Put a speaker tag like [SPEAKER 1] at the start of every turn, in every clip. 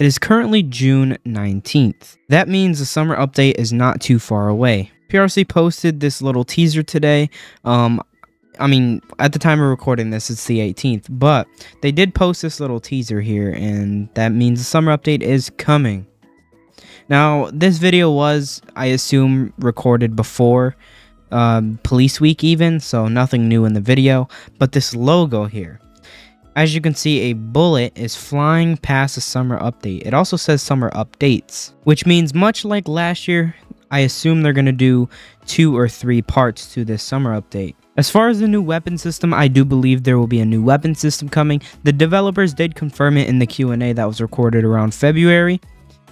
[SPEAKER 1] It is currently June 19th. That means the summer update is not too far away. PRC posted this little teaser today. I mean, at the time of recording this, it's the 18th, but they did post this little teaser here, and that means the summer update is coming. Now, this video was, I assume, recorded before Police Week even, so nothing new in the video, but this logo here. As you can see, a bullet is flying past the summer update. It also says summer updates, which means much like last year, I assume they're going to do 2 or 3 parts to this summer update. As far as the new weapon system, I do believe there will be a new weapon system coming. The developers did confirm it in the Q&A that was recorded around February.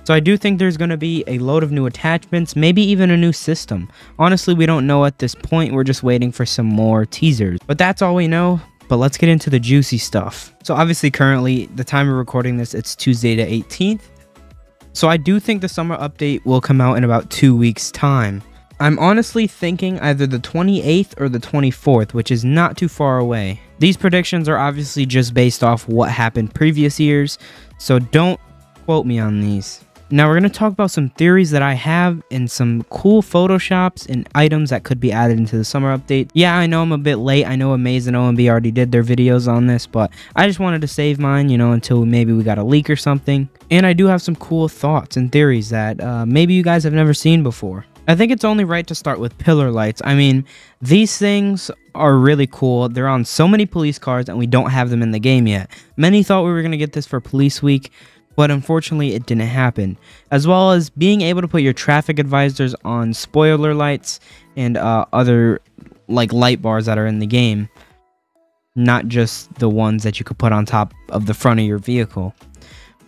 [SPEAKER 1] So I do think there's going to be a load of new attachments, maybe even a new system. Honestly, we don't know at this point. We're just waiting for some more teasers. But that's all we know. But let's get into the juicy stuff. So obviously currently, the time of recording this, it's Tuesday the 18th. So I do think the summer update will come out in about 2 weeks' time. I'm honestly thinking either the 28th or the 24th, which is not too far away. These predictions are obviously just based off what happened previous years, so don't quote me on these. Now we're going to talk about some theories that I have and some cool photoshops and items that could be added into the summer update. Yeah, I know I'm a bit late. I know Amaze and OMB already did their videos on this, but I just wanted to save mine, you know, until maybe we got a leak or something. And I do have some cool thoughts and theories that maybe you guys have never seen before. I think it's only right to start with pillar lights. I mean, these things are really cool. They're on so many police cars and we don't have them in the game yet. Many thought we were going to get this for Police Week, but unfortunately it didn't happen. As well as being able to put your traffic advisors on spoiler lights and other like light bars that are in the game. Not just the ones that you could put on top of the front of your vehicle.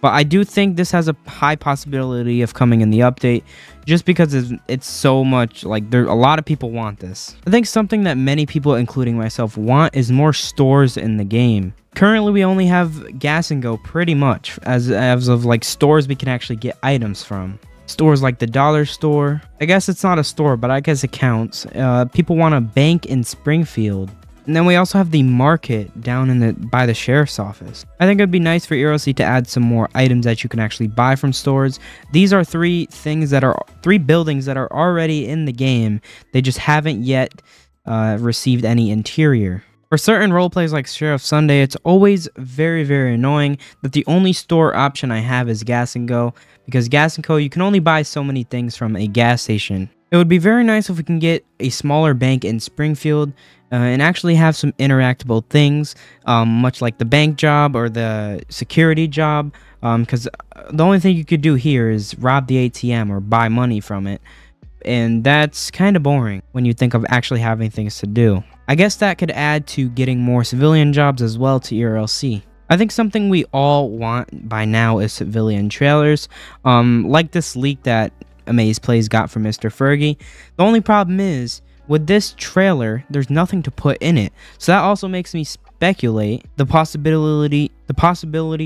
[SPEAKER 1] But I do think this has a high possibility of coming in the update just because it's so much, like, a lot of people want this. I think something that many people, including myself, want is more stores in the game. Currently, we only have Gas and Go pretty much as of, like, stores we can actually get items from. Stores like the dollar store. I guess it's not a store, but I guess it counts. People want a bank in Springfield. And then we also have the market down by the sheriff's office. I think it'd be nice for ERLC to add some more items that you can actually buy from stores. These are three buildings that are already in the game. They just haven't yet received any interior. For certain roleplays like Sheriff Sunday, it's always very, very annoying that the only store option I have is Gas and Go, because Gas and Go, you can only buy so many things from a gas station. It would be very nice if we can get a smaller bank in Springfield and actually have some interactable things, much like the bank job or the security job, because the only thing you could do here is rob the ATM or buy money from it, and that's kind of boring when you think of actually having things to do. I guess that could add to getting more civilian jobs as well to ERLC. I think something we all want by now is civilian trailers, like this leak that Amaze Plays got from Mr. Fergie. The only problem is, with this trailer, there's nothing to put in it. So that also makes me speculate the possibility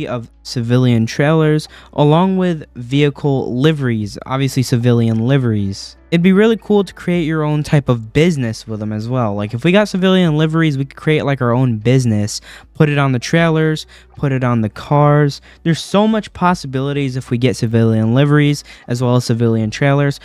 [SPEAKER 1] of civilian trailers along with vehicle liveries, obviously civilian liveries. It'd be really cool to create your own type of business with them as well. Like if we got civilian liveries, we could create like our own business, put it on the trailers, put it on the cars. There's so much possibilities if we get civilian liveries as well as civilian trailers.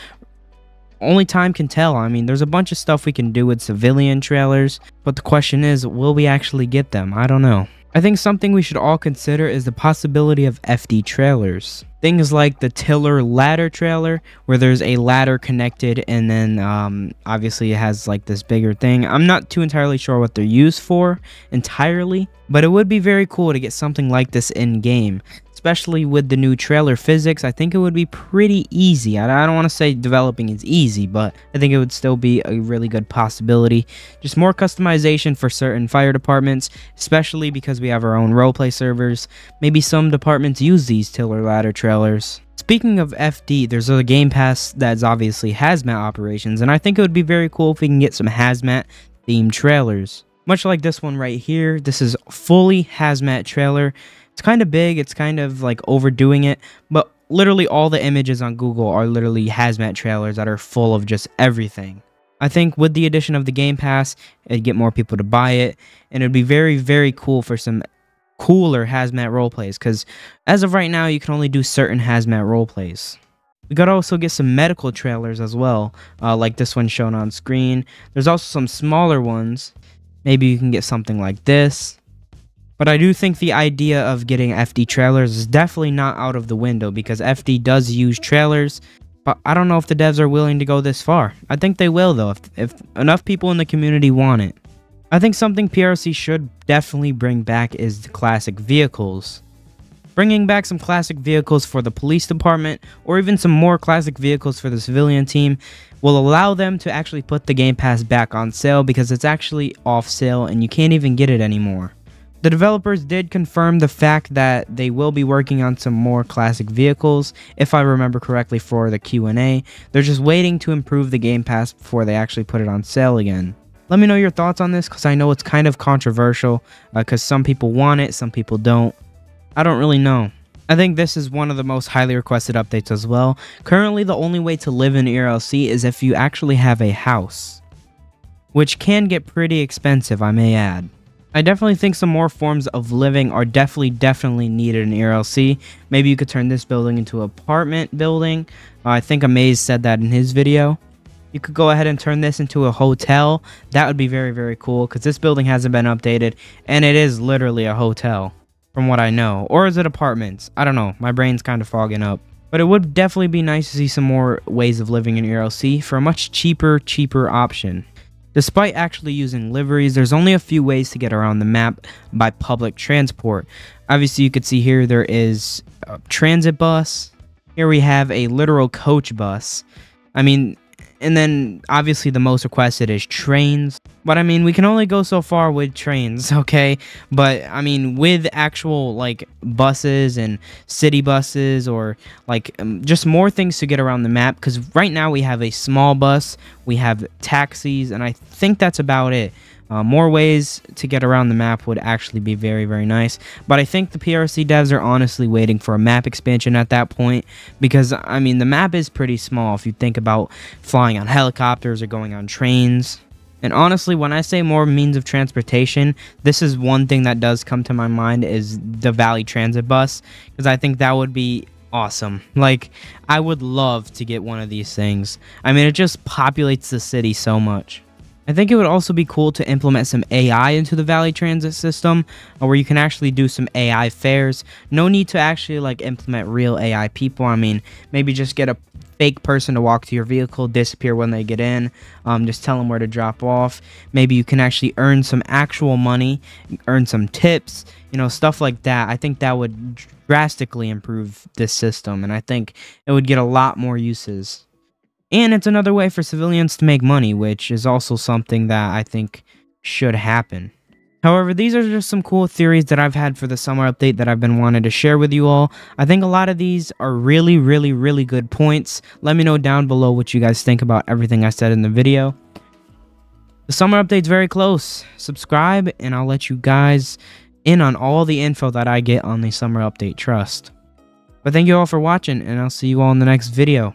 [SPEAKER 1] Only time can tell. I mean, there's a bunch of stuff we can do with civilian trailers, but the question is, will we actually get them? I don't know. I think something we should all consider is the possibility of FD trailers. Things like the tiller ladder trailer, where there's a ladder connected and then obviously it has like this bigger thing. I'm not too entirely sure what they're used for entirely, but it would be very cool to get something like this in game. Especially with the new trailer physics, I think it would be pretty easy. I don't want to say developing is easy, but I think it would still be a really good possibility. Just more customization for certain fire departments, especially because we have our own roleplay servers. Maybe some departments use these tiller ladder trailers. Speaking of FD, there's a game pass that's obviously hazmat operations, and I think it would be very cool if we can get some hazmat themed trailers. Much like this one right here, this is fully hazmat trailer. It's kind of big, it's kind of like overdoing it, but literally all the images on Google are literally hazmat trailers that are full of just everything. I think with the addition of the Game Pass, it'd get more people to buy it, and it'd be very, very cool for some cooler hazmat roleplays, because as of right now, you can only do certain hazmat roleplays. We gotta also get some medical trailers as well, like this one shown on screen. There's also some smaller ones. Maybe you can get something like this. But I do think the idea of getting FD trailers is definitely not out of the window, because FD does use trailers, but I don't know if the devs are willing to go this far. I think they will, though, if enough people in the community want it. I think something PRC should definitely bring back is the classic vehicles. Bringing back some classic vehicles for the police department, or even some more classic vehicles for the civilian team, will allow them to actually put the Game Pass back on sale, because it's actually off sale and you can't even get it anymore. The developers did confirm the fact that they will be working on some more classic vehicles, if I remember correctly, for the Q&A. They're just waiting to improve the Game Pass before they actually put it on sale again. Let me know your thoughts on this, because I know it's kind of controversial, because some people want it, some people don't. I don't really know. I think this is one of the most highly requested updates as well. Currently, the only way to live in ERLC is if you actually have a house, which can get pretty expensive, I may add. I definitely think some more forms of living are definitely needed in ERLC. Maybe you could turn this building into an apartment building. I think Amaze said that in his video. You could go ahead and turn this into a hotel. That would be very cool, because this building hasn't been updated, and it is literally a hotel, from what I know. Or is it apartments? I don't know. My brain's kind of fogging up. But it would definitely be nice to see some more ways of living in ERLC for a much cheaper option. Despite actually using liveries, there's only a few ways to get around the map by public transport. Obviously, you could see here there is a transit bus. Here we have a literal coach bus. I mean, and then obviously the most requested is trains. But I mean, we can only go so far with trains, okay? But I mean, with actual like buses and city buses, or like just more things to get around the map, because right now we have a small bus, we have taxis, and I think that's about it. More ways to get around the map would actually be very nice. But I think the PRC devs are honestly waiting for a map expansion at that point, because I mean, the map is pretty small if you think about flying on helicopters or going on trains. And honestly, when I say more means of transportation, this is one thing that does come to my mind, is the Valley Transit Bus, because I think that would be awesome. Like, I would love to get one of these things. I mean, it just populates the city so much. I think it would also be cool to implement some AI into the Valley Transit system, where you can actually do some AI fares. No need to actually like implement real AI people. I mean, maybe just get a fake person to walk to your vehicle, disappear when they get in, just tell them where to drop off. Maybe you can actually earn some actual money, earn some tips, you know, stuff like that. I think that would drastically improve this system, and I think it would get a lot more uses. And it's another way for civilians to make money, which is also something that I think should happen. However, these are just some cool theories that I've had for the summer update that I've been wanting to share with you all. I think a lot of these are really good points. Let me know down below what you guys think about everything I said in the video. The summer update's very close. Subscribe, and I'll let you guys in on all the info that I get on the summer update, trust. But thank you all for watching, and I'll see you all in the next video.